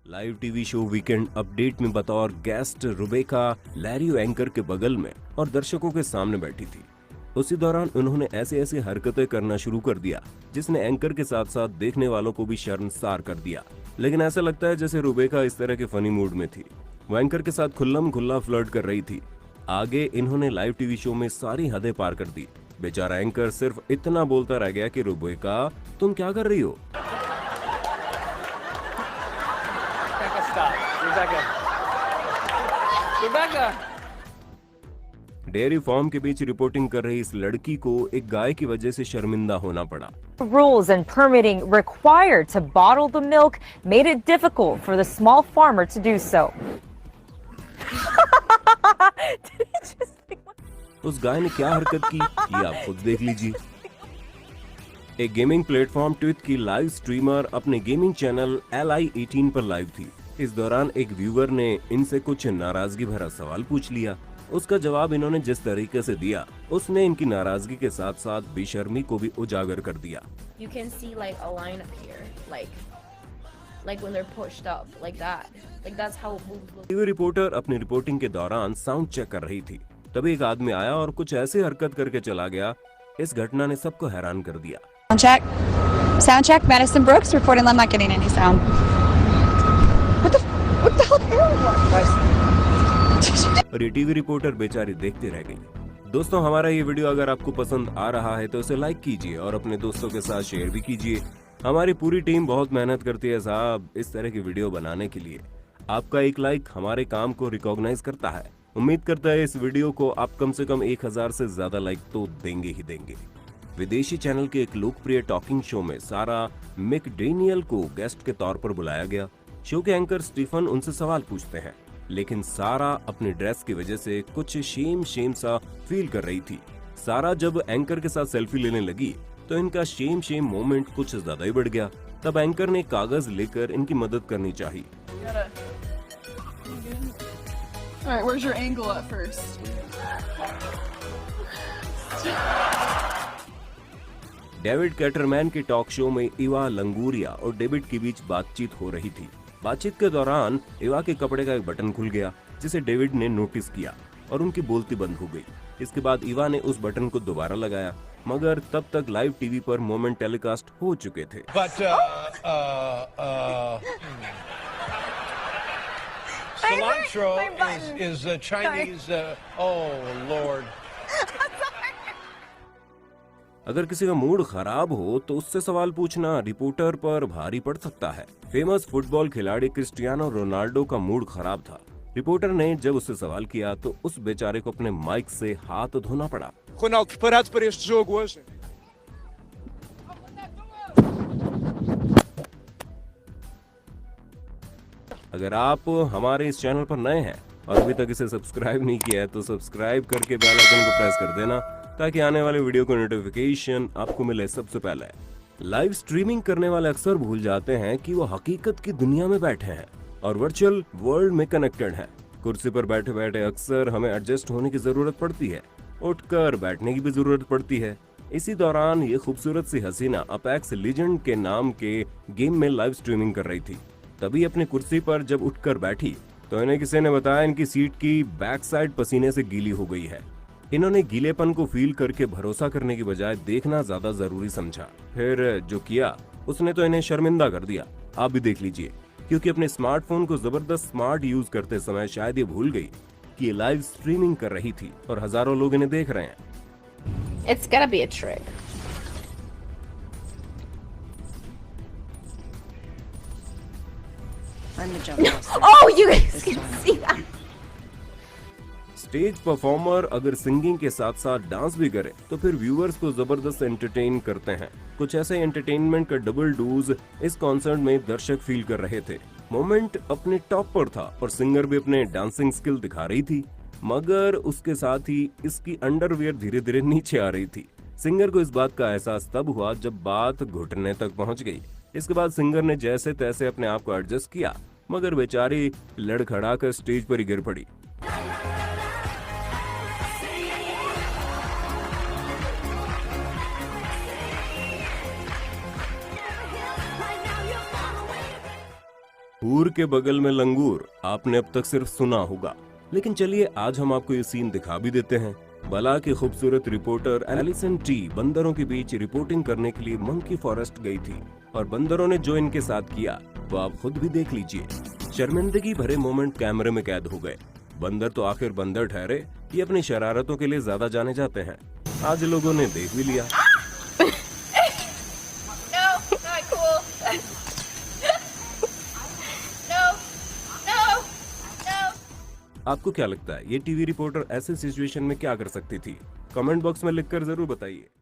Live TV show weekend update में बतौर guest रुबेका लैरियो anchor के बगल में और दर्शकों के सामने बैठी थी। उसी दौरान उन्होंने ऐसी ऐसी हरकतें करना शुरू कर दिया जिसने एंकर के साथ साथ देखने वालों को भी शर्मसार कर दिया। लेकिन ऐसा लगता है जैसे रुबेका इस तरह के फनी मूड में थी। वो एंकर के साथ खुल्लम खुल्ला फ्लर्ट कर रही थी। आगे इन्होंने लाइव टीवी शो में सारी हदें पार कर दी। बेचारा एंकर सिर्फ इतना बोलता रह गया कि रुबेका तुम क्या कर रही हो। डेयरी फार्म के बीच रिपोर्टिंग कर रही इस लड़की को एक गाय की वजह से शर्मिंदा होना पड़ा। Rules and permitting required to bottle the milk made it difficult for the small farmer to do so. उस गाय ने क्या हरकत की ये आप खुद देख लीजिए। एक गेमिंग प्लेटफॉर्म ट्विच की लाइव स्ट्रीमर अपने गेमिंग चैनल LI18 पर लाइव थी। इस दौरान एक व्यूअर ने इनसे कुछ नाराजगी भरा सवाल पूछ लिया। उसका जवाब इन्होंने जिस तरीके से दिया उसने इनकी नाराजगी के साथ साथ बेशर्मी को भी उजागर कर दिया। You can see like a line up here, like when they're pushed up, like that. Like that's how boobs look. TV reporter अपनी रिपोर्टिंग के दौरान साउंड चेक कर रही थी। तभी एक आदमी आया और कुछ ऐसी हरकत करके चला गया। इस घटना ने सबको हैरान कर दिया। Sound check. Madison Brooks reporting. I'm not getting any sound. What the hell? और ये टीवी रिपोर्टर बेचारी देखते रह गई। दोस्तों, हमारा ये वीडियो अगर आपको पसंद आ रहा है तो इसे लाइक कीजिए और अपने दोस्तों के साथ शेयर भी कीजिए। हमारी पूरी टीम बहुत मेहनत करती है साहब इस तरह की वीडियो बनाने के लिए। आपका एक लाइक हमारे काम को रिकॉग्नाइज करता है। उम्मीद करता है इस वीडियो को आप कम से कम 1000 से ज्यादा लाइक तो देंगे ही देंगे। विदेशी चैनल के एक लोकप्रिय टॉकिंग शो में सारा मैकडैनियल को गेस्ट के तौर पर बुलाया गया। शो के एंकर स्टीफन उनसे सवाल पूछते हैं, लेकिन सारा अपनी ड्रेस की वजह से कुछ शेम सा फील कर रही थी। सारा जब एंकर के साथ सेल्फी लेने लगी तो इनका शेम मोमेंट कुछ ज्यादा ही बढ़ गया। तब एंकर ने कागज लेकर इनकी मदद करनी चाहिए। Alright, where's your angle at first? David Letterman के टॉक शो में इवा लंगूरिया और डेविड के बीच बातचीत हो रही थी। बातचीत के दौरान इवा के कपड़े का एक बटन खुल गया जिसे डेविड ने नोटिस किया और उनकी बोलती बंद हो गई। इसके बाद इवा ने उस बटन को दोबारा लगाया, मगर तब तक लाइव टीवी पर मोमेंट टेलीकास्ट हो चुके थे। Cilantro is Chinese. Oh Lord. अगर किसी का मूड खराब हो तो उससे सवाल पूछना रिपोर्टर पर भारी पड़ सकता है। फेमस फुटबॉल खिलाड़ी क्रिस्टियानो रोनाल्डो का मूड खराब था। रिपोर्टर ने जब उससे सवाल किया तो उस बेचारे को अपने माइक से हाथ धोना पड़ा। Ronaldo, preparados para este jogo hoje? अगर आप हमारे इस चैनल पर नए हैं और अभी तक इसे सब्सक्राइब नहीं किया है तो सब्सक्राइब करके बेल आइकन को प्रेस कर देना ताकि आने वाले वीडियो को नोटिफिकेशन आपको मिले सबसे पहले। लाइव स्ट्रीमिंग करने वाले अक्सर भूल जाते हैं कि वो हकीकत की दुनिया में बैठे हैं और वर्चुअल वर्ल्ड में कनेक्टेड हैं। कुर्सी पर बैठे बैठे अक्सर हमें एडजस्ट होने की जरूरत पड़ती है, उठकर बैठने की भी जरूरत पड़ती है। इसी दौरान ये खूबसूरत सी हसीना अपेक्स लीजेंड के नाम के गेम में लाइव स्ट्रीमिंग कर रही थी। तभी अपनी कुर्सी पर जब उठकर बैठी तो इन्हें किसी ने बताया इनकी सीट की बैक साइड पसीने से गीली हो गई है। इन्होंने गीलेपन को फील करके भरोसा करने की बजाय देखना ज्यादा जरूरी समझा। फिर जो किया उसने तो इन्हें शर्मिंदा कर दिया। आप भी देख लीजिए, क्योंकि अपने स्मार्टफोन को जबरदस्त स्मार्ट यूज करते समय शायद ये भूल गई कि ये लाइव स्ट्रीमिंग कर रही थी और हजारों लोग इन्हें देख रहे हैं। It's gotta be a trick. Oh, you guys can see that. Stage performer अगर सिंगिंग के साथ साथ डांस भी करे तो फिर व्यूअर्स को जबरदस्त एंटरटेन करते हैं। कुछ ऐसे एंटरटेनमेंट का डबल डोज इस कॉन्सर्ट में दर्शक फील कर रहे थे। मोमेंट अपने टॉप पर था और सिंगर भी अपने डांसिंग स्किल दिखा रही थी, मगर उसके साथ ही इसकी अंडरवियर धीरे धीरे नीचे आ रही थी। सिंगर को इस बात का एहसास तब हुआ जब बात घुटने तक पहुंच गई। इसके बाद सिंगर ने जैसे तैसे अपने आप को एडजस्ट किया, मगर बेचारी लड़खड़ाकर स्टेज पर ही गिर पड़ी। हूर के बगल में लंगूर आपने अब तक सिर्फ सुना होगा, लेकिन चलिए आज हम आपको ये सीन दिखा भी देते हैं। बला की खूबसूरत रिपोर्टर एलिसन टी बंदरों के बीच रिपोर्टिंग करने के लिए मंकी फॉरेस्ट गई थी और बंदरों ने जो इनके साथ किया वो आप खुद भी देख लीजिए। शर्मिंदगी भरे मोमेंट कैमरे में कैद हो गए। बंदर तो आखिर बंदर ठहरे, ये अपनी शरारतों के लिए ज्यादा जाने जाते हैं। आज लोगों ने देख भी लिया। आपको क्या लगता है ये टीवी रिपोर्टर ऐसे सिचुएशन में क्या कर सकती थी? कमेंट बॉक्स में लिखकर जरूर बताइए।